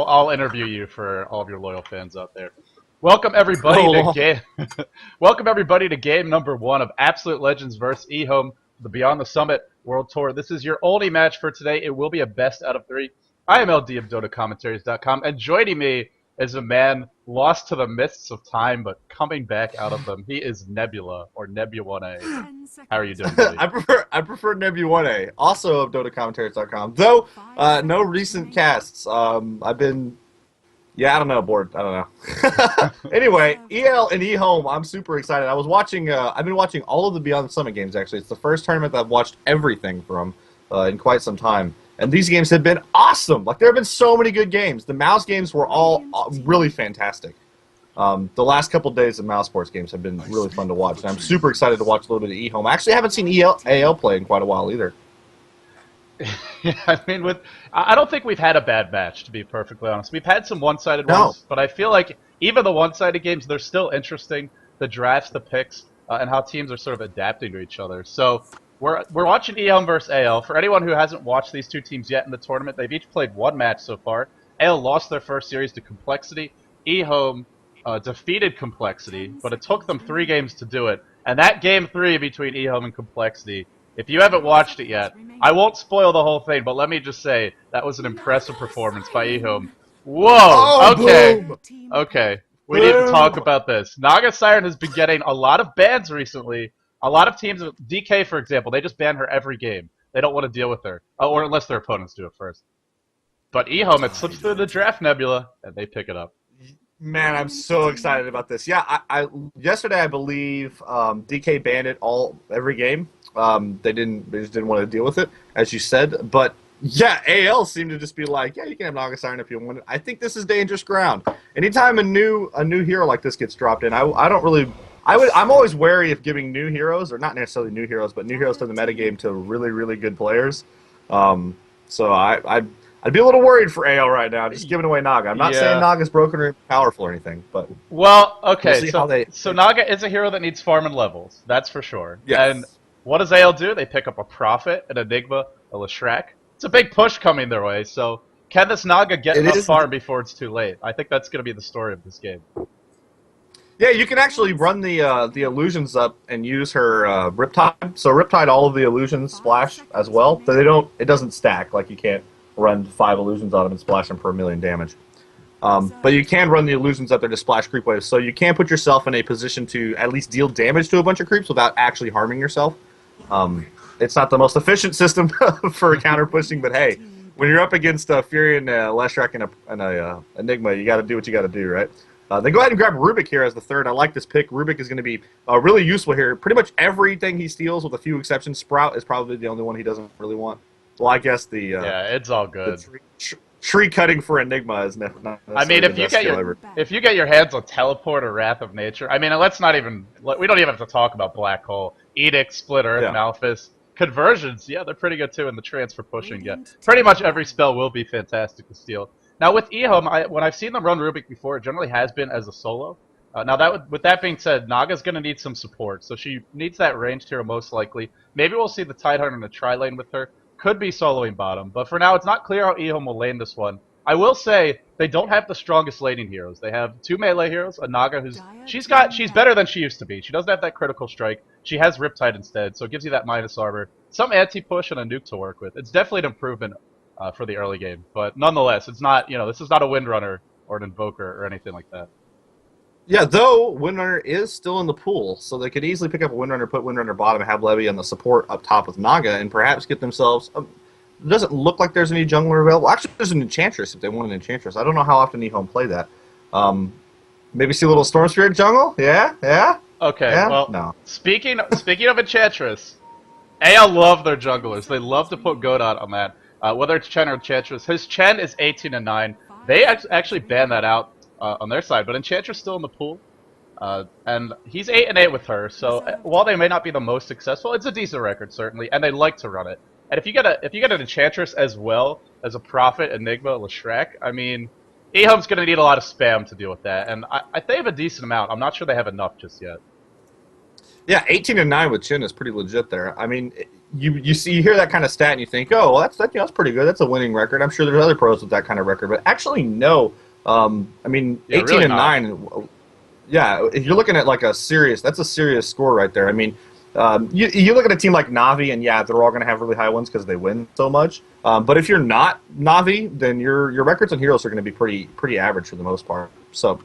I'll interview you for all of your loyal fans out there. Welcome everybody to game. Welcome everybody to game number 1 of Absolute Legends vs. EHOME, the Beyond the Summit World Tour. This is your only match for today. It will be a best out of 3. I am LD of dotacommentaries.com, and joining me is a man lost to the mists of time, but coming back out of them. He is Nebula, or Nebula. How are you doing, buddy? I prefer Nebula, also of dotacommentaries.com. Though no recent casts. I've been, I don't know, bored. I don't know. Anyway, EL and EHOME, I'm super excited. I was watching. I've been watching all of the Beyond the Summit games. Actually, it's the first tournament that I've watched everything from in quite some time. And these games have been awesome. Like, there have been so many good games. The mouse games were all really fantastic. The last couple days of mouse sports games have been really fun to watch. And I'm super excited to watch a little bit of EHOME. I actually haven't seen AL play in quite a while either. Yeah, I mean, I don't think we've had a bad match, to be perfectly honest. We've had some one-sided ones, but I feel like even the one-sided games, they're still interesting. The drafts, the picks, and how teams are sort of adapting to each other. So we're watching EHOME versus AL. For anyone who hasn't watched these two teams yet in the tournament, they've each played one match so far. AL lost their first series to Complexity. EHOME defeated Complexity, but it took them 3 games to do it. And that game 3 between EHOME and Complexity, if you haven't watched it yet, I won't spoil the whole thing, but let me just say, that was an impressive performance by EHOME. Whoa! Oh, okay. boom. Okay. We need to talk about this. Naga Siren has been getting a lot of bans recently. A lot of teams, DK for example, they just ban her every game. They don't want to deal with her. Or unless their opponents do it first. But EHOME, it slips through the draft nebula, and they pick it up. Man, I'm so excited about this. Yeah, yesterday I believe DK banned it every game. They just didn't want to deal with it, as you said. But yeah, AL seemed to just be like, yeah, you can have Naga Siren if you want it. I think this is dangerous ground. Anytime a new hero like this gets dropped in, I'm always wary of giving new heroes, or not necessarily new heroes, but new heroes to the metagame to really, really good players. So I'd be a little worried for AL right now, just giving away Naga. I'm not saying Naga's broken or powerful or anything, but well, okay. We'll so Naga is a hero that needs farm and levels. That's for sure. Yes. And what does AL do? They pick up a Prophet, an Enigma, a Leshrac. It's a big push coming their way. So can this Naga get enough farm before it's too late? I think that's going to be the story of this game. Yeah, you can actually run the illusions up and use her Riptide. So Riptide, all of the illusions splash as well. So it doesn't stack. Like, you can't run 5 illusions on them and splash them for 1,000,000 damage. But you can run the illusions up there to splash creep waves. So you can put yourself in a position to at least deal damage to a bunch of creeps without actually harming yourself. It's not the most efficient system for counter pushing, but hey, when you're up against Fury and Leshrac and a Enigma, you got to do what you got to do, right? Then go ahead and grab Rubik here as the third. I like this pick. Rubik is going to be really useful here. Pretty much everything he steals, with a few exceptions. Sprout is probably the only one he doesn't really want. Well, I guess yeah, it's all good. Tree cutting for Enigma is not. I mean, if you get your hands on Teleport or Wrath of Nature, I mean, we don't even have to talk about Black Hole, Edict, Split Earth, Malphus, Conversions. Yeah, they're pretty good too in the transfer pushing. Yeah, pretty much every spell will be fantastic to steal. Now with EHOME, when I've seen them run Rubik before, it generally has been as a solo. Now with that being said, Naga's going to need some support, so she needs that ranged hero most likely. Maybe we'll see the Tidehunter in the tri-lane with her. Could be soloing bottom, but for now it's not clear how EHOME will lane this one. I will say they don't have the strongest laning heroes. They have 2 melee heroes, a Naga she's better than she used to be. She doesn't have that critical strike. She has Riptide instead, so it gives you that minus armor, some anti-push, and a nuke to work with. It's definitely an improvement for the early game, but nonetheless, it's not, this is not a Windrunner or an Invoker or anything like that. Yeah, though Windrunner is still in the pool, so they could easily pick up a Windrunner, put Windrunner bottom, and have Levy on the support up top with Naga, and perhaps get themselves... it doesn't look like there's any jungler available. Actually, there's an Enchantress if they want an Enchantress. I don't know how often EHOME play that. Maybe see a little Storm Spirit jungle? Yeah? Okay, yeah? Well, no. Speaking of Enchantress, AL love their junglers. They love to put Godot on that. Whether it's Chen or Enchantress. His Chen is 18 and 9. They actually banned that out on their side, but Enchantress still in the pool. And he's 8 and 8 with her, so while they may not be the most successful, it's a decent record certainly, and they like to run it. And if you get an Enchantress as well as a Prophet, Enigma, Leshrac, I mean, EHOME's going to need a lot of spam to deal with that, and they have a decent amount. I'm not sure they have enough just yet. Yeah, 18 and 9 with Chin is pretty legit there. I mean, you hear that kind of stat and you think, oh, well, that's pretty good. That's a winning record. I'm sure there's other pros with that kind of record, but actually no. I mean, yeah, 18 really and 9. Yeah, if you're looking at like that's a serious score right there. I mean, you look at a team like Navi, and yeah, they're all going to have really high wins because they win so much. But if you're not Navi, then your records on heroes are going to be pretty average for the most part. So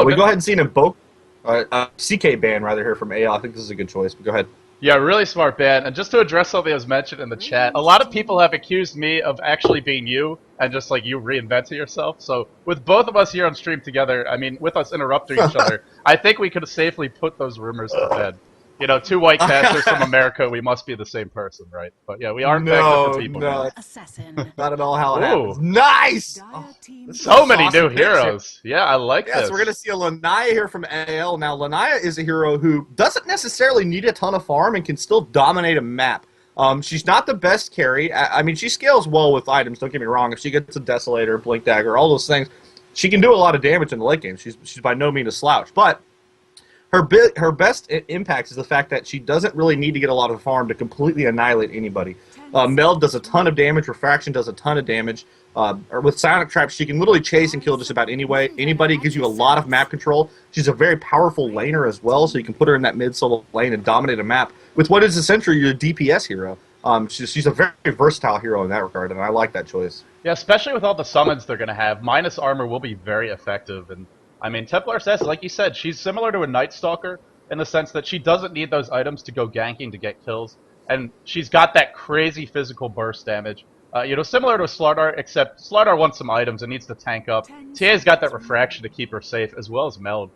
we go ahead and see an invoke. CK ban rather here from AL. I think this is a good choice, but go ahead. Yeah, really smart ban. And just to address something that was mentioned in the chat, a lot of people have accused me of actually being you and just like you reinventing yourself. So with both of us here on stream together, I mean, with us interrupting each other, I think we could safely put those rumors to bed. You know, two white casters from America, we must be the same person, right? But yeah, we aren't different people. No, not at all how it happens. Nice! Oh, so many new heroes. Yeah, I like this. Yes, we're going to see a Lanaya here from AL. Now, Lanaya is a hero who doesn't necessarily need a ton of farm and can still dominate a map. She's not the best carry. I mean, she scales well with items, don't get me wrong. If she gets a Desolator, Blink Dagger, all those things, she can do a lot of damage in the late game. She's by no means a slouch. But her best impact is the fact that she doesn't really need to get a lot of farm to completely annihilate anybody. Meld does a ton of damage. Refraction does a ton of damage. Or with Psionic Trap, she can literally chase and kill just about anybody. Gives you a lot of map control. She's a very powerful laner as well, so you can put her in that mid-solo lane and dominate a map with what is essentially your DPS hero. She's a very versatile hero in that regard, and I like that choice. Yeah, especially with all the summons they're going to have. Minus armor will be very effective, and I mean, Templar Assassin, like you said, she's similar to a Night Stalker in the sense that she doesn't need those items to go ganking to get kills, and she's got that crazy physical burst damage. You know, similar to a Slardar, except Slardar wants some items and needs to tank up. TA's got that refraction to keep her safe, as well as Meld.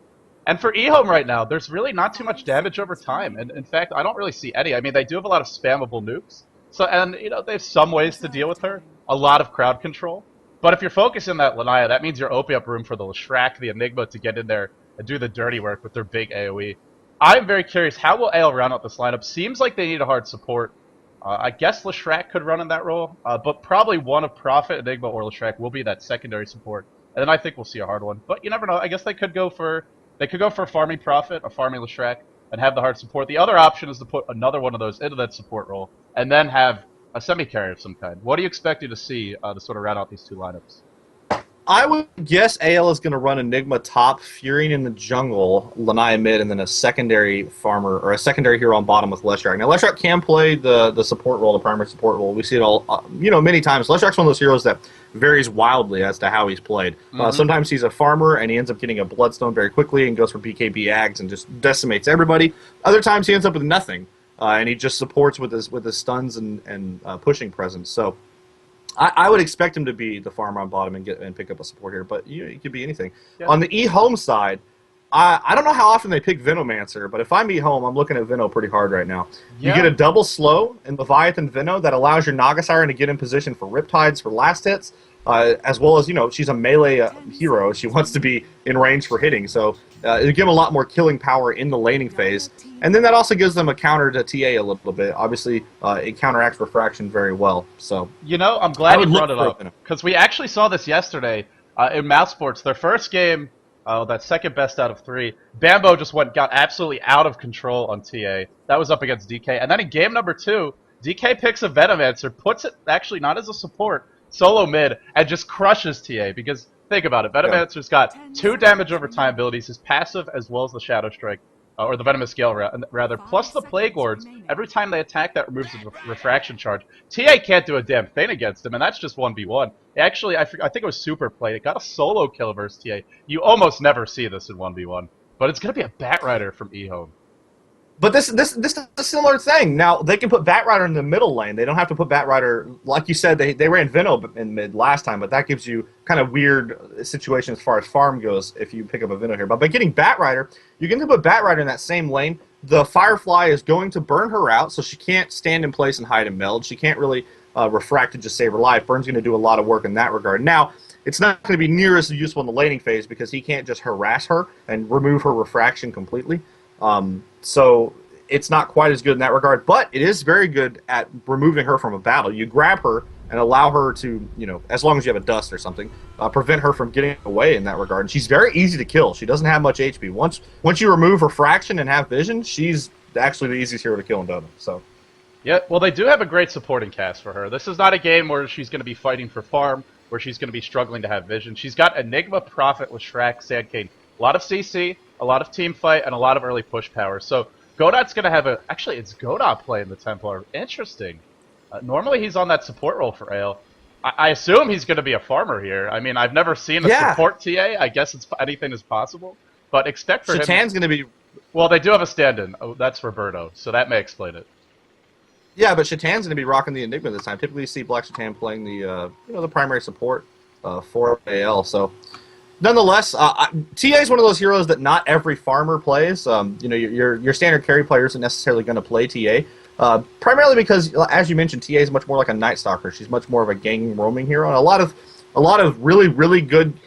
And for EHOME right now, there's really not too much damage over time, and in fact, I don't really see any. I mean, they do have a lot of spammable nukes, so and you know, they have some ways to deal with her, a lot of crowd control. But if you're focusing that Lanaya, that means you're opening up room for the Leshrac, the Enigma to get in there and do the dirty work with their big AoE. I'm very curious, how will AL round out this lineup? Seems like they need a hard support. I guess Leshrac could run in that role, but probably one of Prophet, Enigma, or Leshrac will be that secondary support. And then I think we'll see a hard one. But you never know. I guess they could go for a farming Prophet, a farming Leshrac, and have the hard support. The other option is to put another one of those into that support role, and then have a semi-carry of some kind. What are you expecting to see to sort of round out these two lineups? I would guess AL is going to run Enigma top, Fury in the jungle, Lanaya mid, and then a secondary farmer or a secondary hero on bottom with Leshrac. Now Leshrac can play the support role, the primary support role. We see it all, many times. Leshrac's one of those heroes that varies wildly as to how he's played. Sometimes he's a farmer and he ends up getting a Bloodstone very quickly and goes for BKB Ags and just decimates everybody. Other times he ends up with nothing. And he just supports with his stuns and pushing presence. So I would expect him to be the farmer on bottom and pick up a support here, but he could be anything. Yeah. On the EHOME side, I don't know how often they pick Venomancer, but if I'm EHOME, I'm looking at Veno pretty hard right now. Yeah. You get a double slow in Leviathan Veno that allows your Naga Siren to get in position for Riptides for last hits, as well as, she's a melee hero. She wants to be in range for hitting, so it'll give them a lot more killing power in the laning phase. And then that also gives them a counter to TA a little bit. Obviously, it counteracts Refraction very well. So I'm glad you brought it up, because we actually saw this yesterday in Mouse Sports. Their first game, that second best out of 3, Bambo just got absolutely out of control on TA. That was up against DK. And then in game number 2, DK picks a Venomancer, puts it actually not as a support, solo mid, and just crushes TA, because think about it, Venomancer's got 2 damage over time abilities, his passive as well as the Shadow Strike, or the Venomous Gale rather, plus the Plague Wards. Every time they attack, that removes the refraction charge. TA can't do a damn thing against him, and that's just 1v1. Actually, I think it was Super Play. It got a solo kill versus TA. You almost never see this in 1v1, but it's going to be a Batrider from EHOME. But this is a similar thing. Now, they can put Batrider in the middle lane. They don't have to put Batrider, like you said, they ran Veno in mid last time, but that gives you kind of weird situation as far as farm goes if you pick up a Veno here. But by getting Batrider, you can put Batrider in that same lane. The Firefly is going to burn her out, so she can't stand in place and hide and meld. She can't really refract to just save her life. Burn's going to do a lot of work in that regard. Now, it's not going to be near as useful in the laning phase because he can't just harass her and remove her refraction completely. So it's not quite as good in that regard, but it is very good at removing her from a battle. You grab her and allow her to, as long as you have a dust or something, prevent her from getting away in that regard. And she's very easy to kill. She doesn't have much HP. Once you remove refraction and have vision, she's actually the easiest hero to kill in Dota. So. Yeah, well, they do have a great supporting cast for her. This is not a game where she's going to be fighting for farm, where she's going to be struggling to have vision. She's got Enigma, Prophet, Leshrac, Sandcane. A lot of CC, a lot of team fight, and a lot of early push power. So Godot's going to have a... Actually, it's Godot playing the Templar. Interesting. Normally he's on that support role for Ale. I assume he's going to be a farmer here. I mean, I've never seen a support TA. I guess anything is possible. But expect for him... Shatan's going to be... Well, they do have a stand-in. Oh, that's Roberto, so that may explain it. Yeah, but Shatan's going to be rocking the Enigma this time. Typically, you see Black Shatan playing the the primary support for AL. So, nonetheless, TA is one of those heroes that not every farmer plays. Your standard carry player isn't necessarily going to play TA, primarily because, as you mentioned, TA is much more like a Night Stalker. She's much more of a gang roaming hero, and a lot of really good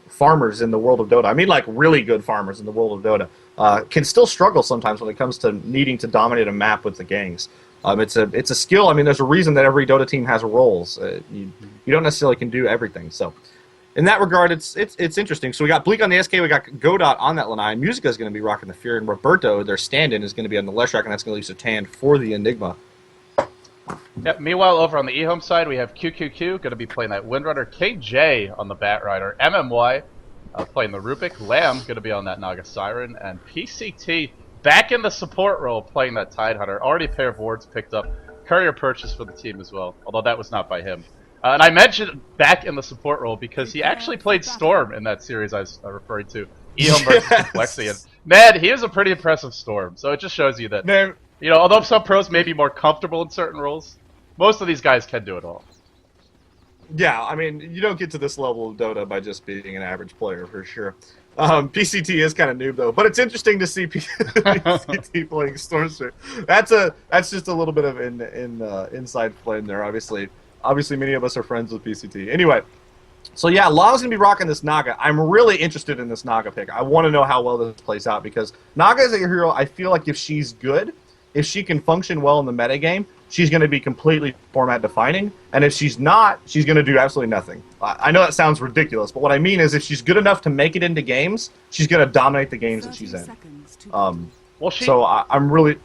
farmers in the world of Dota. I mean, like really good farmers in the world of Dota. Can still struggle sometimes when it comes to needing to dominate a map with the gangs. It's a skill. I mean, there's a reason that every Dota team has roles. You don't necessarily can do everything. So, in that regard, it's interesting. So we got Bleek on the SK. We got Godot on that Lanai. Musica is going to be rocking the Fury, and Roberto, their stand-in, is going to be on the Leshrac, and that's going to leave Shatan for the Enigma. Yep. Meanwhile, over on the EHOME side, we have QQQ going to be playing that Windrunner, KJ on the Batrider, MMY. Playing the Rubik, Lamb going to be on that Naga Siren, and PCT back in the support role playing that Tidehunter. Already a pair of wards picked up. Courier purchase for the team as well, although that was not by him. And I mentioned back in the support role because he actually played Storm in that series I was referring to, EHOME versus Complexity. And man, he is a pretty impressive Storm, so it just shows you that, although some pros may be more comfortable in certain roles, most of these guys can do it all. Yeah, I mean, you don't get to this level of Dota by just being an average player, for sure. PCT is kind of noob, though, but it's interesting to see PCT playing Stormsphere. That's just a little bit of inside flame there, obviously. Obviously, many of us are friends with PCT. Anyway, so yeah, Long's going to be rocking this Naga. I'm really interested in this Naga pick. I want to know how well this plays out, because Naga is a hero, I feel like if she's good, if she can function well in the metagame, she's going to be completely format defining, and if she's not, she's going to do absolutely nothing. I know that sounds ridiculous, but what I mean is if she's good enough to make it into games, she's going to dominate the games that she's in. So I'm really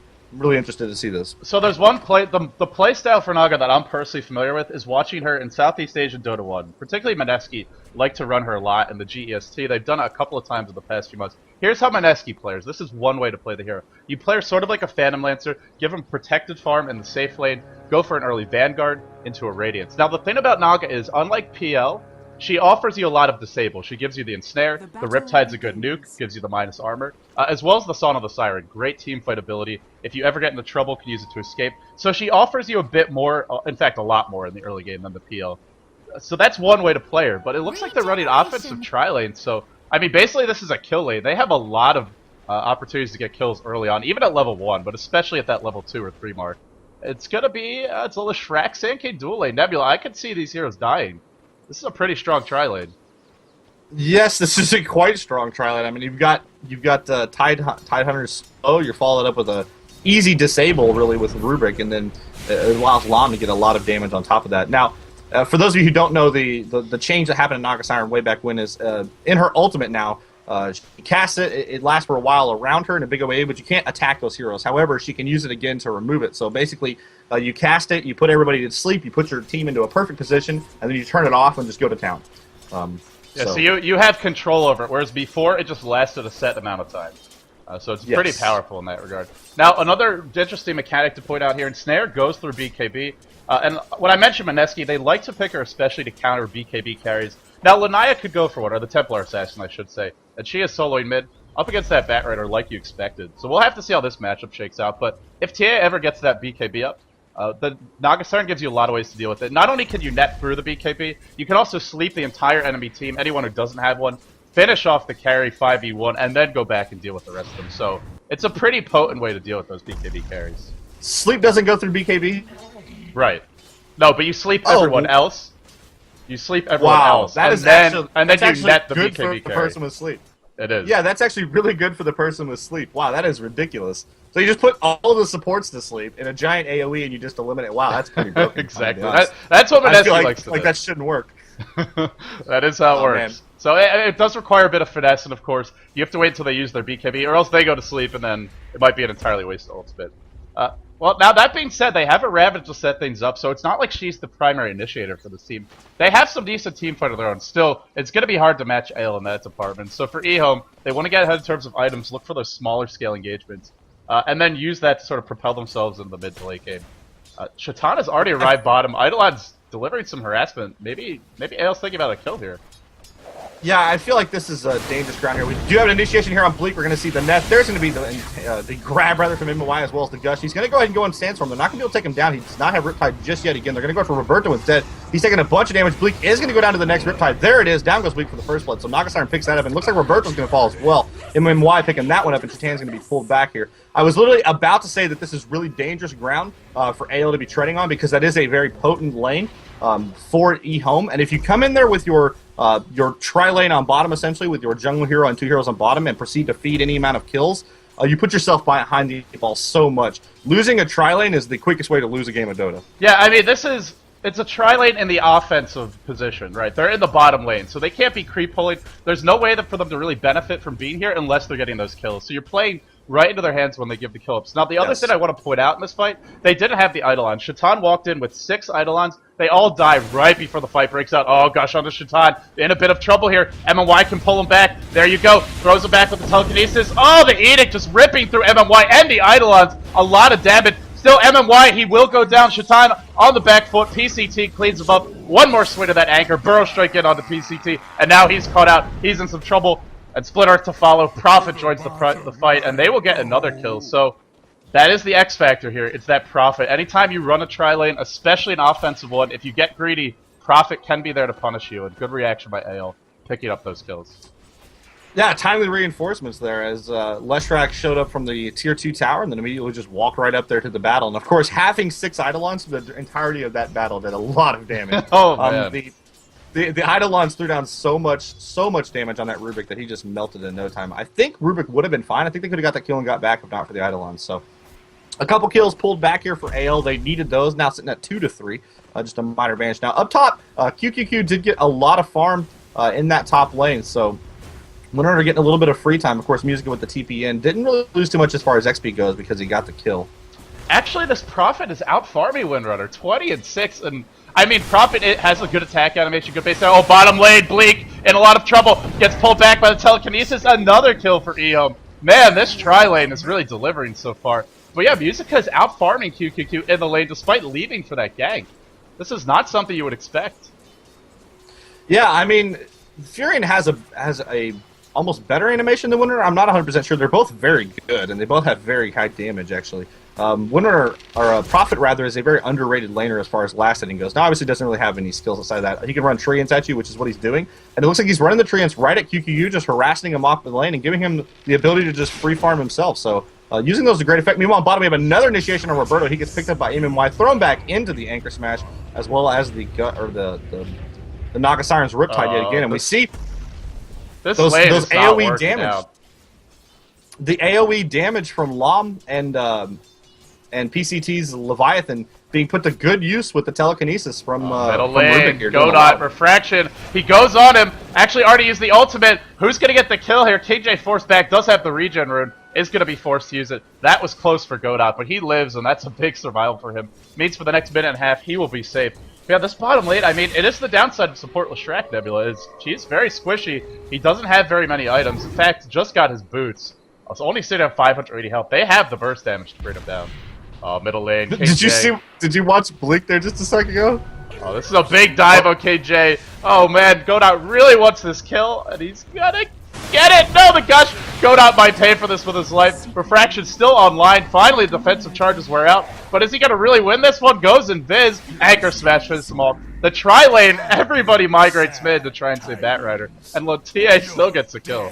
interested to see this. So there's one play, the play style for Naga that I'm personally familiar with is watching her in Southeast Asian Dota 1, particularly Mineski like to run her a lot in the GEST. They've done it a couple of times in the past few months. Here's how Mineski plays. This is one way to play the hero. You play her sort of like a Phantom Lancer, give him protected farm in the safe lane, go for an early Vanguard into a Radiance. Now the thing about Naga is, unlike PL, she offers you a lot of disable. She gives you the Ensnare, the Riptide's a good nuke, gives you the minus armor, as well as the Song of the Siren. Great team fight ability. If you ever get into trouble, can use it to escape. So she offers you a bit more, in fact a lot more in the early game than the PL. So that's one way to play her, but it looks like they're running offensive tri-lane, so, I mean, basically this is a kill lane. They have a lot of opportunities to get kills early on, even at level 1, but especially at that level 2 or 3 mark. It's gonna be, it's a Leshrac, Sandcane dual lane, Nebula. I could see these heroes dying. This is a pretty strong tri-lane. Yes, this is a quite strong tri-lane. I mean, you've got Tidehunter's slow, you're followed up with a easy disable, really, with Rubik, and then it allows LAM to get a lot of damage on top of that. Now, for those of you who don't know, the change that happened in Naga Siren way back when is, in her ultimate now, she casts it lasts for a while around her in a big way, but you can't attack those heroes. However, she can use it again to remove it. So basically, you cast it, you put everybody to sleep, you put your team into a perfect position, and then you turn it off and just go to town. So you have control over it, whereas before it just lasted a set amount of time. So it's pretty powerful in that regard. Now, another interesting mechanic to point out here, Ensnare goes through BKB. And when I mentioned Mineski, they like to pick her especially to counter BKB carries. Now, Lanaya could go for one, or the Templar Assassin, I should say. And she is soloing mid, up against that Batrider like you expected. So we'll have to see how this matchup shakes out. But if TA ever gets that BKB up, the Naga Siren gives you a lot of ways to deal with it. Not only can you net through the BKB, you can also sleep the entire enemy team, anyone who doesn't have one, finish off the carry 5v1, and then go back and deal with the rest of them. So it's a pretty potent way to deal with those BKB carries. Sleep doesn't go through BKB? Right. No, but you sleep everyone else. You sleep everyone else. That is and then you net the BKB carry. The person with sleep. It is. Yeah, that's actually really good for the person with sleep. Wow, that is ridiculous. So you just put all the supports to sleep in a giant AoE and you just eliminate. Wow, that's pretty broken. Exactly. That's what Mineski likes to do. Like that shouldn't work. That is how it works. Man. So it does require a bit of finesse, and of course, you have to wait until they use their BKB, or else they go to sleep, and then it might be an entirely wasted ultimate. Well, now that being said, they have a Ravage to set things up, so it's not like she's the primary initiator for this team. They have some decent team fight of their own. Still, it's going to be hard to match Ale in that department. So for EHOME, they want to get ahead in terms of items, look for those smaller scale engagements, and then use that to sort of propel themselves into the mid to late game. Shatan has already arrived bottom. Eidolon's delivering some harassment. Maybe Ale's thinking about a kill here. Yeah, I feel like this is dangerous ground here. We do have an initiation here on Bleek. We're going to see the net. There's going to be the grab, rather, from MY as well as the gush. He's going to go ahead and go in Sandstorm. They're not going to be able to take him down. He does not have Riptide just yet. Again, they're going to go for Roberto instead. He's taking a bunch of damage. Bleek is going to go down to the next Riptide. There it is. Down goes Bleek for the first blood. So Nagasiren picks that up, and it looks like Roberto's going to fall as well. MY picking that one up, and Shatan's going to be pulled back here. I was literally about to say that this is really dangerous ground for Ale to be treading on, because that is a very potent lane for EHOME. And if you come in there with your tri-lane on bottom, essentially, with your jungle hero and 2 heroes on bottom, and proceed to feed any amount of kills, you put yourself behind the ball so much. Losing a tri-lane is the quickest way to lose a game of Dota. Yeah, I mean, it's a tri-lane in the offensive position, right? They're in the bottom lane, so they can't be creep pulling. There's no way for them to really benefit from being here unless they're getting those kills. So you're playing right into their hands when they give the kill ups. Now, the other thing I want to point out in this fight, they didn't have the Eidolon. Shatan walked in with 6 Eidolons. They all die right before the fight breaks out. Oh, gosh, onto Shatan. In a bit of trouble here. MMY can pull him back. There you go. Throws him back with the telekinesis. Oh, the Edict just ripping through MMY and the Eidolons. A lot of damage. Still, MMY, he will go down. Shatan on the back foot. PCT cleans him up. One more swing of that anchor. Burrow strike in onto PCT. And now he's caught out. He's in some trouble. And Split Earth to follow. Prophet joins the fight, and they will get another kill. So that is the X factor here. It's that Prophet. Anytime you run a tri-lane, especially an offensive one, if you get greedy, Prophet can be there to punish you. And good reaction by Ale, picking up those kills. Yeah, timely reinforcements there as Leshrac showed up from the Tier 2 tower and then immediately just walked right up there to the battle. And of course, having 6 Eidolons for the entirety of that battle did a lot of damage. Oh, man. The Eidolons threw down so much damage on that Rubik that he just melted in no time. I think Rubik would have been fine. I think they could have got that kill and got back if not for the Eidolons. So a couple kills pulled back here for Ale. They needed those. Now sitting at 2-3. Just a minor advantage. Now up top, QQQ did get a lot of farm in that top lane. So Winrunner getting a little bit of free time. Of course, Musica with the TP in. Didn't really lose too much as far as XP goes because he got the kill. Actually, this Prophet is out farming Winrunner. 20-6, and I mean, Prophet, it has a good attack animation, good base there. Oh, bottom lane, Bleek, in a lot of trouble. Gets pulled back by the telekinesis. Another kill for EHOME. Man, this tri-lane is really delivering so far. But yeah, Musica is out farming QQQ in the lane despite leaving for that gank. This is not something you would expect. Yeah, I mean, Furion has a almost better animation than Winrunner. I'm not 100% sure. They're both very good, and they both have very high damage, actually. Winrunner, or Prophet rather, is a very underrated laner as far as last hitting goes. Now, obviously, doesn't really have any skills outside of that. He can run treants at you, which is what he's doing. And it looks like he's running the treants right at QQU, just harassing him off the lane and giving him the ability to just free farm himself. So, using those to great effect. Meanwhile, on bottom, we have another initiation on Roberto. He gets picked up by MMY, thrown back into the Anchor Smash, as well as the Nagasiren's Riptide yet again. And we see those AoE damage. The AoE damage from LAM and PCT's Leviathan being put to good use with the telekinesis from middle lane, godot, refraction. He goes on him. Actually, already used the ultimate. Who's going to get the kill here? kingj forced back, does have the regen rune. Is going to be forced to use it. That was close for godot, but he lives, and that's a big survival for him. Means for the next minute and a half, he will be safe. Yeah, this bottom lane, I mean, it is the downside of support Leshrac Nebula. She's very squishy. He doesn't have very many items. In fact, just got his boots. It's only sitting at 580 health. They have the burst damage to bring him down. Middle lane, KJ. Did you watch Bleek there just a second ago? Oh, this is a big dive on KJ. Oh man, godot really wants this kill, and he's gonna get it! No, the gush! godot might pay for this with his life. Refraction's still online. Finally, the defensive charges wear out. But is he gonna really win this one? Goes in Viz. Anchor Smash finishes them all. The tri-lane, everybody migrates mid to try and save Batrider. And Lotia still gets a kill.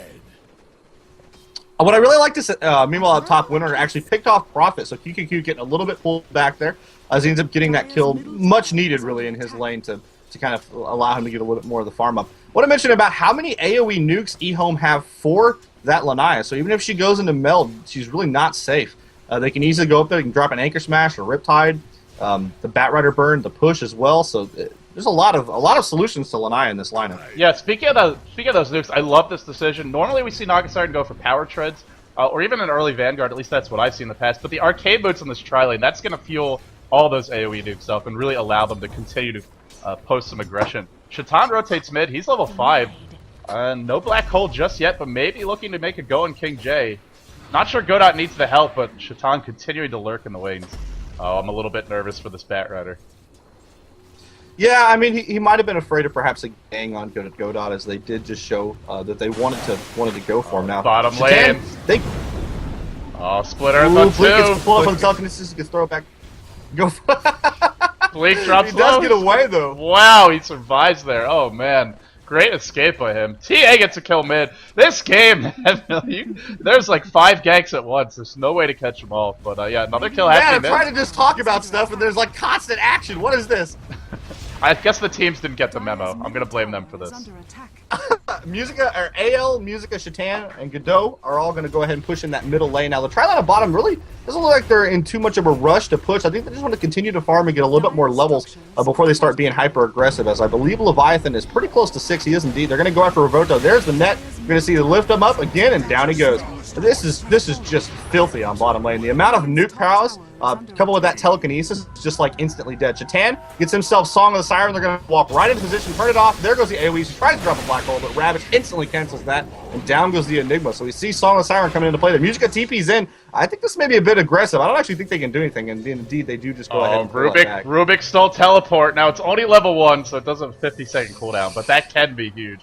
What I really like to say, meanwhile, up top, Winrunner actually picked off Prophet, so QQQ getting a little bit pulled back there as he ends up getting that kill, much needed really in his lane to kind of allow him to get a little bit more of the farm up. What I mentioned about how many AoE nukes EHOME have for that Lanaya, so even if she goes into meld, she's really not safe. They can easily go up there, they can drop an Anchor Smash or Riptide, the Batrider burn, the push as well, so there's there's a lot of solutions to Lanai in this lineup. Yeah, speaking of those nukes, I love this decision. Normally we see Naga Siren go for power treads, or even an early Vanguard, at least that's what I've seen in the past. But the arcade boots in this tri-lane, that's going to fuel all those AoE nukes up and really allow them to continue to post some aggression. Shatan rotates mid, he's level 5. No black hole just yet, but maybe looking to make a go on kingj. Not sure godot needs the help, but Shatan continuing to lurk in the wings. Oh, I'm a little bit nervous for this Batrider. Yeah, I mean, he might have been afraid of perhaps a gang on godot, as they did just show that they wanted to go for him now. Bottom lane. Oh, split earth on 2. Bleek gets pulled up on telekinesis, gets throw it back. Go for Bleek drops He does low. get away, though. Wow, he survives there. Oh, man. Great escape by him. TA gets a kill mid. This game, there's like 5 ganks at once. There's no way to catch them all. But yeah, another kill happening. Man, I'm trying to just talk about stuff, and there's like constant action. What is this? I guess the teams didn't get the memo. I'm gonna blame them for this. Musica, or AL, Musica, Shatan, and Godot are all going to go ahead and push in that middle lane. Now, the tri-lane at bottom really doesn't look like they're in too much of a rush to push. I think they just want to continue to farm and get a little bit more levels before they start being hyper-aggressive, as I believe Leviathan is pretty close to 6. He is indeed. They're going to go after Revoto. There's the net. You're going to see the lift him up again, and down he goes. This is just filthy on bottom lane. The amount of nuke prowess, coupled with that telekinesis, is just like instantly dead. Shatan gets himself Song of the Siren. They're going to walk right into position, turn it off. There goes the AoE. He tries to drop a black hole, but Ravage instantly cancels that, and down goes the Enigma. So we see Song of the Siren coming into play. The Musica TP's in. I think this may be a bit aggressive. I don't actually think they can do anything, and indeed they do just go ahead and Rubik stole teleport. Now it's only level 1, so it does have a 50-second cooldown, but that can be huge.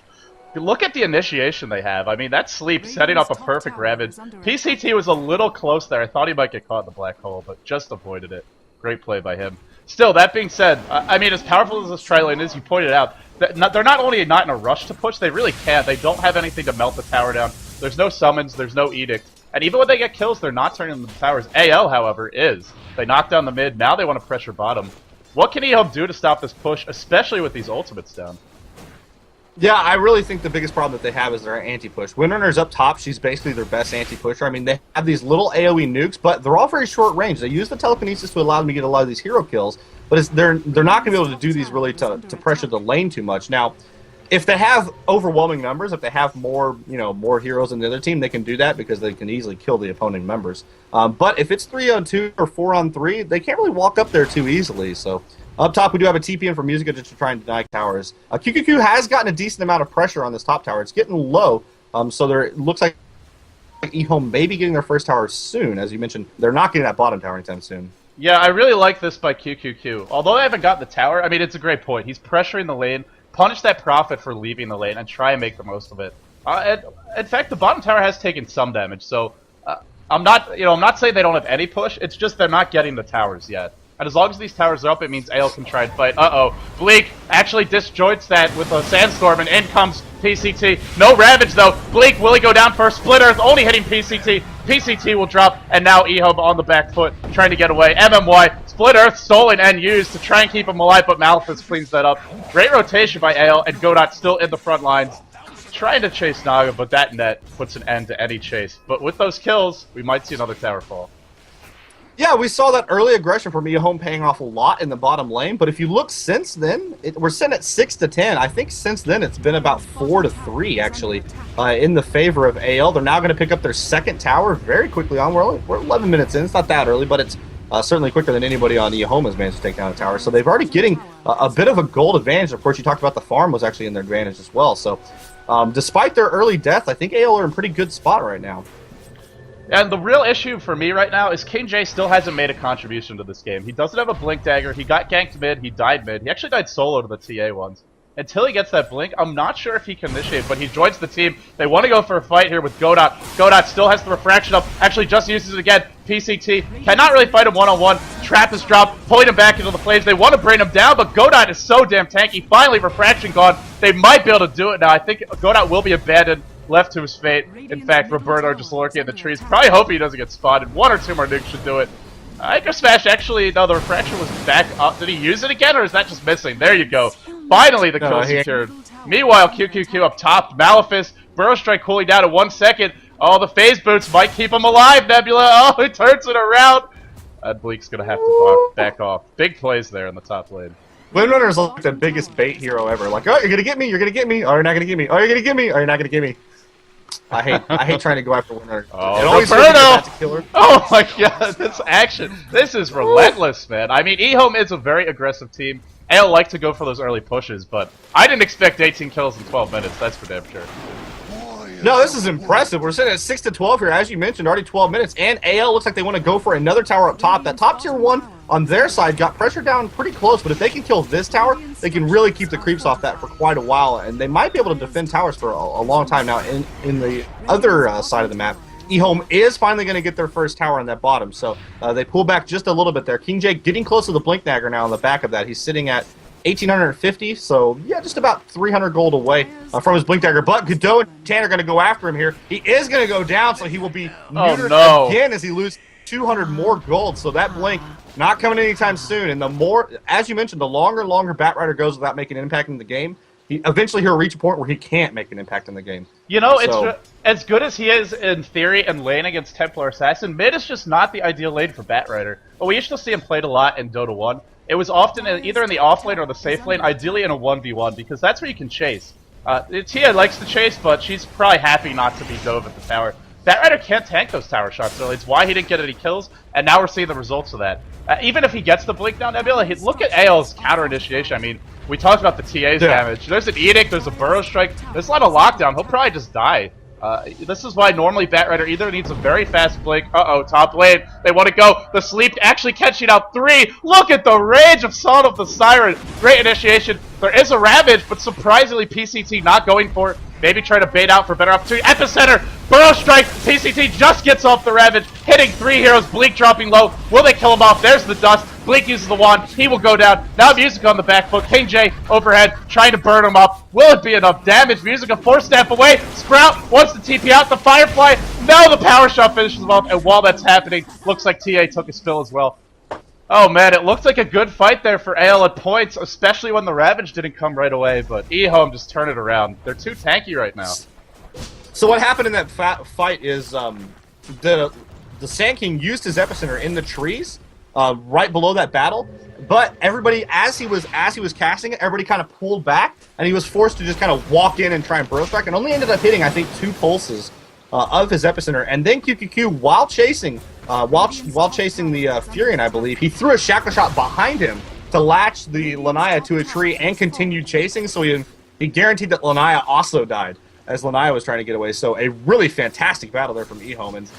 Look at the initiation they have. I mean, that sleep setting up a perfect Ravage. PCT was a little close there. I thought he might get caught in the black hole, but just avoided it. Great play by him. Still, that being said, I mean, as powerful as this tri-lane is, you pointed out, they're not only not in a rush to push, they really can't. They don't have anything to melt the tower down. There's no summons, there's no edict. And even when they get kills, they're not turning the towers. AL, however, is. They knock down the mid, now they want to pressure bottom. What can EHOME do to stop this push, especially with these ultimates down? Yeah, I really think the biggest problem that they have is their anti-push. Windrunner's up top. She's basically their best anti-pusher. I mean, they have these little AoE nukes, but they're all very short range. They use the telekinesis to allow them to get a lot of these hero kills, but they're not going to be able to do these really to pressure the lane too much. Now, if they have overwhelming numbers, if they have more heroes than the other team, they can do that because they can easily kill the opponent members. But if it's 3-on-2 or 4-on-3, they can't really walk up there too easily, so... Up top, we do have a TP in for Musica to try and deny towers. QQQ has gotten a decent amount of pressure on this top tower. It's getting low, so it looks like EHOME may be getting their first tower soon. As you mentioned, they're not getting that bottom tower anytime soon. Yeah, I really like this by QQQ. Although I haven't got the tower, I mean, it's a great point. He's pressuring the lane, punish that Prophet for leaving the lane, and try and make the most of it. In fact, the bottom tower has taken some damage, so I'm not saying they don't have any push. It's just they're not getting the towers yet. And as long as these towers are up, it means AL can try and fight. Uh-oh. Bleek actually disjoints that with a Sandstorm, and in comes PCT. No Ravage, though. Bleek, will he go down first? Split Earth only hitting PCT. PCT will drop, and now EHOME on the back foot, trying to get away. MMY, Split Earth stolen and used to try and keep him alive, but Malphus cleans that up. Great rotation by AL, and godot still in the front lines. Trying to chase Naga, but that net puts an end to any chase. But with those kills, we might see another tower fall. Yeah, we saw that early aggression from EHOME paying off a lot in the bottom lane, but if you look since then, we're sitting at 6-10. I think since then it's been about 4-3 actually in the favor of AL. They're now going to pick up their second tower very quickly on. We're 11 minutes in. It's not that early, but it's certainly quicker than anybody on EHOME has managed to take down a tower. So they've already getting a bit of a gold advantage. Of course, you talked about the farm was actually in their advantage as well. So despite their early death, I think AL are in a pretty good spot right now. And the real issue for me right now is kingj still hasn't made a contribution to this game. He doesn't have a Blink Dagger. He got ganked mid. He died mid. He actually died solo to the TA once. Until he gets that Blink, I'm not sure if he can initiate, but he joins the team. They want to go for a fight here with godot. Godot still has the refraction up. Actually just uses it again. PCT cannot really fight him one-on-one. Trap is dropped, pulling him back into the flames. They want to bring him down, but godot is so damn tanky. Finally, refraction gone. They might be able to do it now. I think godot will be abandoned. Left to his fate. In fact, Roberto just lurking in the trees. Probably hope he doesn't get spotted. 1 or 2 more nukes should do it. Ico Smash actually, no, the refraction was back up. Did he use it again, or is that just missing? There you go. Finally, the kill secured. Meanwhile, QQQ up top. Maleficent, Burrow Strike cooling down in 1 second. Oh, the phase boots might keep him alive, Nebula. Oh, he turns it around. And Bleek's going to have to back off. Big plays there in the top lane. Windrunner is like the biggest bait hero ever. Like, oh, you're gonna get me, you're gonna get me, oh, you're not gonna get me, oh, you're gonna get me, oh, you're not gonna get me. I hate trying to go after Windrunner. Oh, it always Roberto! Oh my god, this action, this is relentless, man. I mean, EHOME is a very aggressive team. AL like to go for those early pushes, but I didn't expect 18 kills in 12 minutes, that's for damn sure. No, this is impressive. We're sitting at 6 to 12 here, as you mentioned, already 12 minutes, and AL looks like they want to go for another tower up top. That top tier 1 on their side got pressure down pretty close, but if they can kill this tower, they can really keep the creeps off that for quite a while, and they might be able to defend towers for a long time now. In the other side of the map, EHOME is finally going to get their first tower on that bottom, so they pull back just a little bit there. kingj getting close to the blink dagger now on the back of that. He's sitting at 1,850, so yeah, just about 300 gold away from his blink dagger. But Godot and Tan are going to go after him here. He is going to go down, so he will be neutered again as he loses 200 more gold. So that blink not coming anytime soon. And the more, as you mentioned, the longer Batrider goes without making an impact in the game, eventually he'll reach a point where he can't make an impact in the game. You know, it's as good as he is in theory and lane against Templar Assassin, mid is just not the ideal lane for Batrider. But we used to see him played a lot in Dota 1. It was often either in the off lane or the safe lane, ideally in a 1v1, because that's where you can chase. Tia likes to chase, but she's probably happy not to be dove at the tower. Batrider can't tank those tower shots early. It's why he didn't get any kills, and now we're seeing the results of that. Even if he gets the blink down Nebula, look at AL's counter initiation. I mean, we talked about the TA's damage. There's an Edict, there's a Burrow Strike, there's a lot of lockdown. He'll probably just die. This is why normally Batrider either needs a very fast blink. Top lane. They want to go. The sleep actually catching out 3. Look at the rage of Song of the Siren. Great initiation. There is a Ravage, but surprisingly PCT not going for it. Maybe try to bait out for better opportunity. Epicenter! Burrow Strike! PCT just gets off the Ravage, hitting 3 heroes. Bleek dropping low. Will they kill him off? There's the dust. Bleek uses the wand. He will go down. Now Musica on the back foot. kingj overhead, trying to burn him up. Will it be enough damage? Musica 4-stamp away. Sprout wants to TP out. The Firefly. Now the power shot finishes him off. And while that's happening, looks like TA took his fill as well. Oh man, it looked like a good fight there for AL at points, especially when the Ravage didn't come right away, but EHOME just turned it around. They're too tanky right now. So what happened in that fight is the Sand King used his epicenter in the trees right below that battle, but everybody, as he was casting it, everybody kind of pulled back, and he was forced to just kind of walk in and try and burrow strike, and only ended up hitting, I think, 2 pulses of his epicenter, and then QQQ, while chasing the Furion, I believe, he threw a shackle shot behind him to latch the Lanaya to a tree and continued chasing, so he guaranteed that Lanaya also died as Lanaya was trying to get away. So a really fantastic battle there from EHOME, and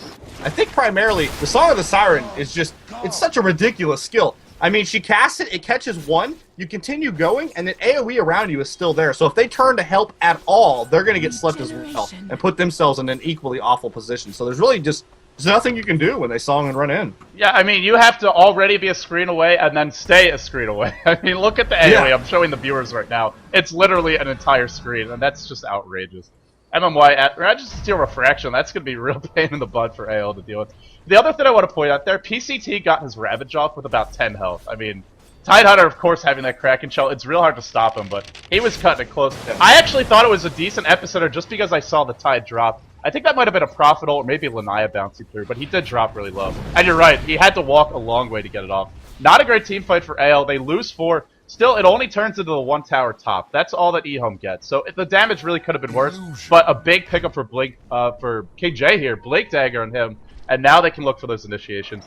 I think primarily the Song of the Siren is just, it's such a ridiculous skill. I mean, she casts it, it catches 1, you continue going, and then AoE around you is still there. So if they turn to help at all, they're going to get slept as well and put themselves in an equally awful position. So there's really just there's nothing you can do when they song and run in. Yeah, I mean, you have to already be a screen away and then stay a screen away. I mean, look at the AoE. I'm showing the viewers right now. It's literally an entire screen, and that's just outrageous. MMY at Register Refraction, that's going to be a real pain in the butt for AL to deal with. The other thing I want to point out there, PCT got his Ravage off with about 10 health. I mean, Tidehunter, of course, having that Kraken shell, it's real hard to stop him, but he was cutting it close. I actually thought it was a decent epicenter just because I saw the Tide drop. I think that might have been a Profit ult, or maybe Lanaya bouncing through, but he did drop really low. And you're right, he had to walk a long way to get it off. Not a great team fight for AL. They lose 4. Still, it only turns into the 1 tower top. That's all that EHOME gets. So the damage really could have been worse, but a big pickup for for kingj here. Bleek dagger on him, and now they can look for those initiations.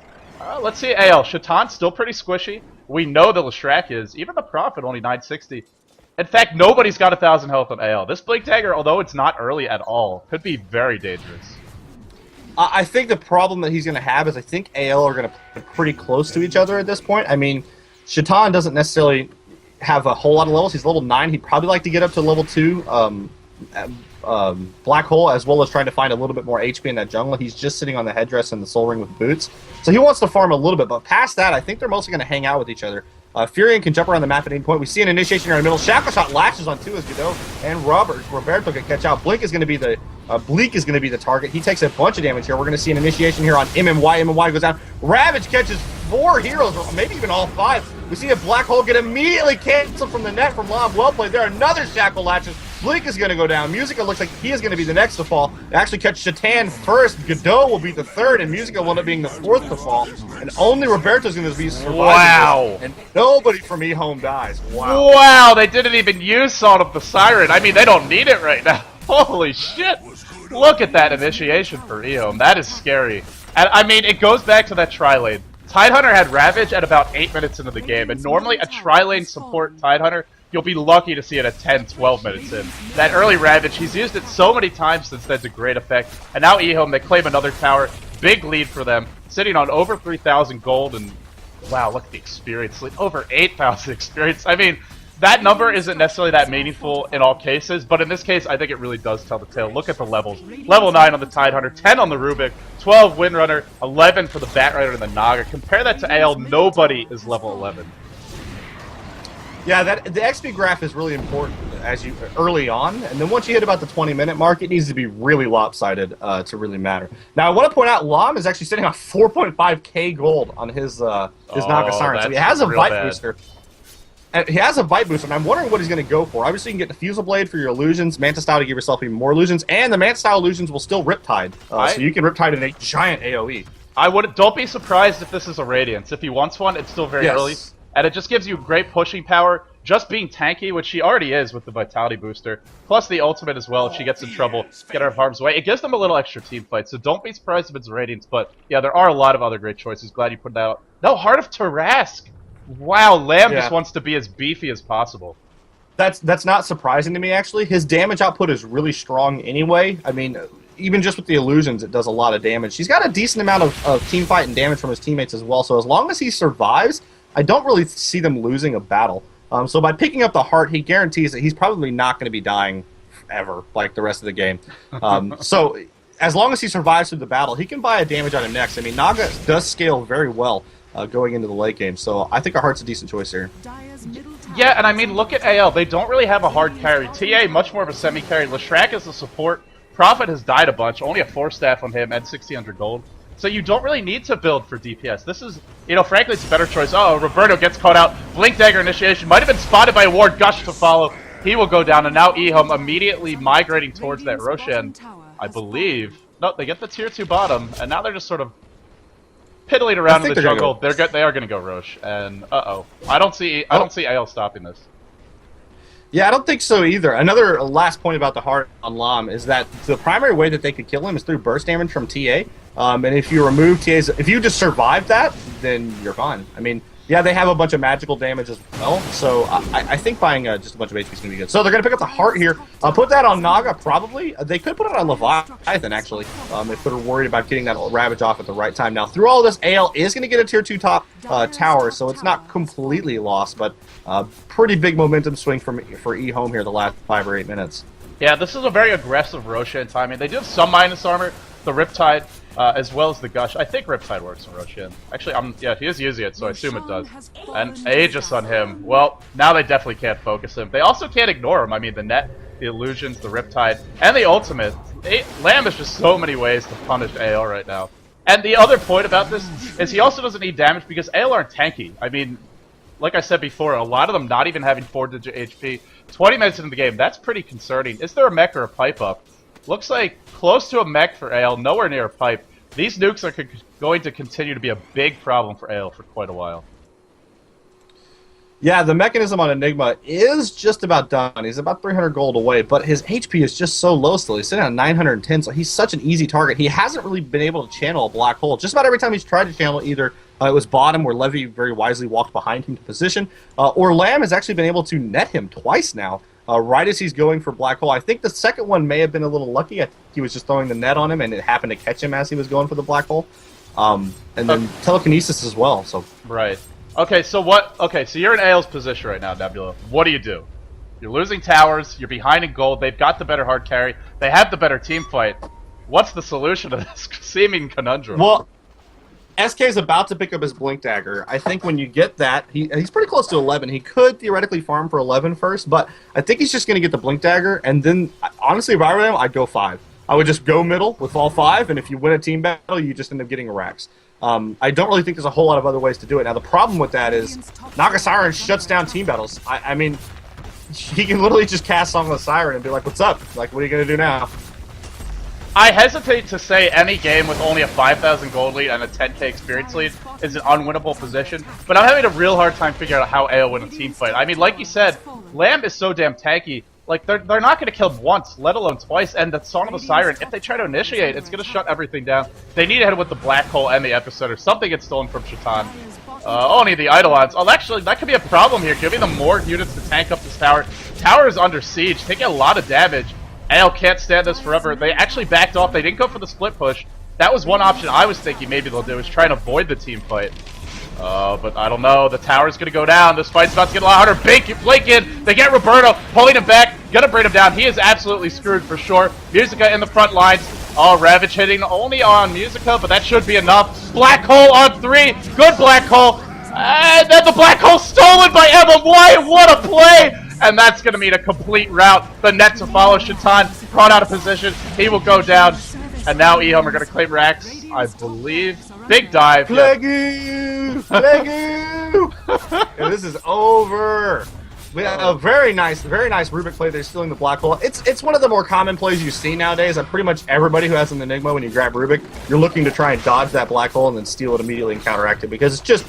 Let's see AL. Shatan's still pretty squishy. We know the Leshrac is. Even the Prophet only 960. In fact, nobody's got 1,000 health on AL. This Bleek dagger, although it's not early at all, could be very dangerous. I think the problem that he's going to have is I think AL are going to play pretty close to each other at this point. I mean, Shatan doesn't necessarily have a whole lot of levels. He's level 9. He'd probably like to get up to level 2 Black Hole, as well as trying to find a little bit more HP in that jungle. He's just sitting on the headdress and the soul ring with boots. So he wants to farm a little bit, but past that, I think they're mostly going to hang out with each other. Furion can jump around the map at any point. We see an initiation here in the middle. Shackle shot latches on 2 as Godot and Roberto can catch out. Bleek is going to be the target. He takes a bunch of damage here. We're going to see an initiation here on MMY. MMY goes down. Ravage catches 4 heroes, or maybe even all 5. We see a Black Hole get immediately canceled from the net from lanm. Well played there. Another shackle latches. Bleek is going to go down. Musica looks like he is going to be the next to fall. They actually catch Shatan first. Godot will be the third, and Musica will end up being the fourth to fall. And only Roberto is going to be surviving. Wow. And nobody from EHOME dies. Wow. Wow, they didn't even use Salt of the Siren. I mean, they don't need it right now. Holy shit. Look at that initiation for EHOME. That is scary. And I mean, it goes back to that tri-lane. Tidehunter had Ravage at about 8 minutes into the game, and normally a tri-lane support Tidehunter, you'll be lucky to see it at 10, 12 minutes in. That early Ravage, he's used it so many times since then to great effect. And now EHOME, they claim another tower. Big lead for them, sitting on over 3,000 gold, and wow, look at the experience lead. Over 8,000 experience. I mean, that number isn't necessarily that meaningful in all cases, but in this case, I think it really does tell the tale. Look at the levels. Level 9 on the Tidehunter, 10 on the Rubik, 12 Windrunner, 11 for the Batrider and the Naga. Compare that to AL, nobody is level 11. Yeah, the XP graph is really important as you early on, and then once you hit about the 20-minute mark, it needs to be really lopsided to really matter. Now, I want to point out, lanm is actually sitting on 4.5k gold on his Naga Siren, so he has a Bite Booster. And he has a Bite Booster, and I'm wondering what he's going to go for. Obviously, you can get the Fusel Blade for your illusions, Manta Style to give yourself even more illusions, and the Manta Style illusions will still Riptide, so you can Riptide in a giant AoE. Don't be surprised if this is a Radiance. If he wants one, it's still very early, and it just gives you great pushing power. Just being tanky, which she already is with the Vitality Booster, plus the ultimate as well if she gets in trouble, get her of harm's way. It gives them a little extra team fight, so don't be surprised if it's a Radiance, but yeah, there are a lot of other great choices. Glad you put that out. No, Heart of Tarask! Wow, lanm just wants to be as beefy as possible. That's not surprising to me, actually. His damage output is really strong anyway. I mean, even just with the illusions, it does a lot of damage. He's got a decent amount of team fight and damage from his teammates as well, so as long as he survives, I don't really see them losing a battle. So by picking up the heart, he guarantees that he's probably not going to be dying ever, like the rest of the game. So as long as he survives through the battle, he can buy a damage item next. I mean, Naga does scale very well going into the late game, so I think our heart's a decent choice here. Yeah, and I mean, look at AL. They don't really have a hard carry. TA, much more of a semi-carry. Leshrac is a support. Prophet has died a bunch. Only a 4-staff on him and 1,600 gold. So you don't really need to build for DPS. This is, you know, frankly, it's a better choice. Oh, Roberto gets caught out. Blink Dagger initiation. Might have been spotted by a ward. Gush to follow. He will go down, and now EHOME immediately migrating towards that Roshan, I believe. No, they get the tier 2 bottom, and now they're just sort of piddling around in the jungle. They are going to go Rosh, and I don't see AL stopping this. Yeah, I don't think so either. Another last point about the heart on lanm is that the primary way that they could kill him is through burst damage from TA. And if you remove TA's, if you just survive that, then you're fine. I mean, yeah, they have a bunch of magical damage as well, so I think buying just a bunch of HP is going to be good. So they're going to pick up the heart here. Put that on Naga, probably. They could put it on Leviathan, actually, if they're worried about getting that Ravage off at the right time. Now, through all this, AL is going to get a tier 2 top tower, so it's not completely lost, but pretty big momentum swing for EHOME here the last 5 or 8 minutes. Yeah, this is a very aggressive Roshan timing. They do have some minus armor, the Riptide, as well as the Gush. I think Riptide works in Roshan. Actually, yeah, he is using it, so I assume it does. And Aegis on him. Well, now they definitely can't focus him. They also can't ignore him. I mean, the net, the illusions, the Riptide, and the ultimate. lanm is just so many ways to punish AL right now. And the other point about this is he also doesn't need damage because AL aren't tanky. I mean, like I said before, a lot of them not even having 4-digit HP. 20 minutes into the game, that's pretty concerning. Is there a mech or a pipe up? Looks like close to a mech for AL, nowhere near a pipe. These nukes are going to continue to be a big problem for AL for quite a while. Yeah, the mechanism on Enigma is just about done. He's about 300 gold away, but his HP is just so low still. He's sitting on 910, so he's such an easy target. He hasn't really been able to channel a black hole. Just about every time he's tried to channel, either it was bottom, where Levy very wisely walked behind him to position, or lanm has actually been able to net him twice now, right as he's going for black hole. I think the second one may have been a little lucky. I think he was just throwing the net on him, and it happened to catch him as he was going for the black hole. And then telekinesis as well. So right. Okay, so what? Okay, so you're in AL's position right now, Nebula. What do? You're losing towers. You're behind in gold. They've got the better hard carry. They have the better team fight. What's the solution to this seeming conundrum? Well, SK is about to pick up his Blink Dagger. I think when you get that, he's pretty close to 11. He could theoretically farm for 11 first, but I think he's just going to get the Blink Dagger, and then, honestly, if I were him, I'd go 5. I would just go middle with all 5, and if you win a team battle, you just end up getting a Rax. I don't really think there's a whole lot of other ways to do it. Now, the problem with that is Naga Siren shuts down team battles. I mean, he can literally just cast Song of the Siren and be like, "What's up? Like, what are you gonna do now?" I hesitate to say any game with only a 5,000 gold lead and a 10k experience lead is an unwinnable position, but I'm having a real hard time figuring out how AO win a team fight. I mean, like you said, LAM is so damn tanky. Like, they're not going to kill him once, let alone twice, and the Song of the Siren, if they try to initiate, it's going to shut everything down. They need to hit it with the Black Hole and the Epicenter. Something gets stolen from Shatan. Only the Eidolons. Oh, actually, that could be a problem here. Giving them more units to tank up this tower. Tower is under siege, taking a lot of damage. AL can't stand this forever. They actually backed off. They didn't go for the split push. That was one option I was thinking maybe they'll do, is try and avoid the team fight. But I don't know. The tower's going to go down. This fight's about to get a lot harder. Bleek in. They get Roberto, pulling him back. Going to bring him down. He is absolutely screwed for sure. Musica in the front lines. Oh, Ravage hitting only on Musica, but that should be enough. Black Hole on 3. Good Black Hole. And then the Black Hole stolen by Emma White. What a play! And that's going to mean a complete rout. The net to follow. Shatan brought out of position. He will go down. And now EHOME are going to claim racks, I believe. Big dive. Plague you! And this is over. We have a very nice Rubik play. They're stealing the Black Hole. It's one of the more common plays you see nowadays. Pretty much everybody who has an Enigma, when you grab Rubik, you're looking to try and dodge that Black Hole and then steal it immediately and counteract it, because it's just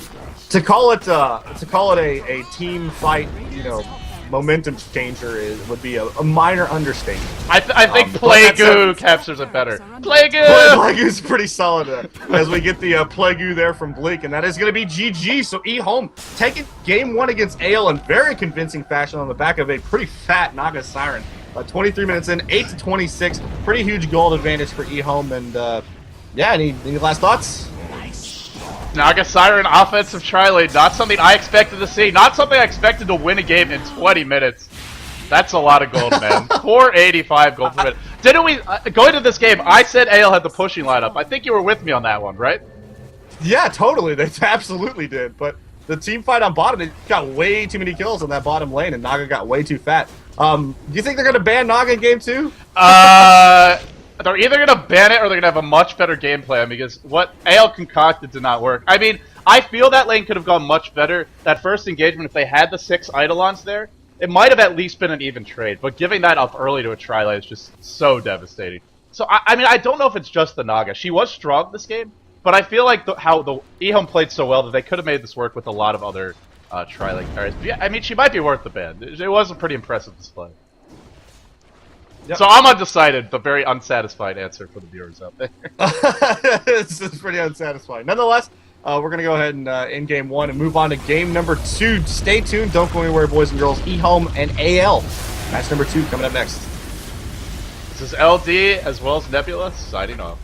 to call it a team fight, you know, momentum changer would be a minor understatement. I think Plague captures it better. Plague-Oo's pretty solid as we get the Plague-Oo there from Bleek, and that is going to be GG. So EHOME taking game 1 against AL in very convincing fashion on the back of a pretty fat Naga Siren. 23 minutes in, 8-26, pretty huge gold advantage for EHOME, and yeah, any last thoughts? Naga Siren offensive tri-lane, not something I expected to see, not something I expected to win a game in 20 minutes. That's a lot of gold, man. 485 gold per minute. Didn't we, going to this game, I said AL had the pushing lineup. I think you were with me on that one, right? Yeah, totally. They absolutely did. But the team fight on bottom, they got way too many kills on that bottom lane, and Naga got way too fat. Do you think they're going to ban Naga in game 2? They're either going to ban it or they're going to have a much better game plan, because what AL concocted did not work. I mean, I feel that lane could have gone much better. That first engagement, if they had the 6 Eidolons there, it might have at least been an even trade. But giving that up early to a tri-lane is just so devastating. So, I mean, I don't know if it's just the Naga. She was strong this game, but I feel like how the EHOME played so well that they could have made this work with a lot of other tri-lane carries. But yeah, I mean, she might be worth the ban. It was a pretty impressive display. Yep. So I'm undecided, the very unsatisfied answer for the viewers out there. It's pretty unsatisfying. Nonetheless, we're going to go ahead and end game 1 and move on to game number 2. Stay tuned. Don't go anywhere, boys and girls. EHOME and AL. Match number 2 coming up next. This is LD as well as Nebula signing off.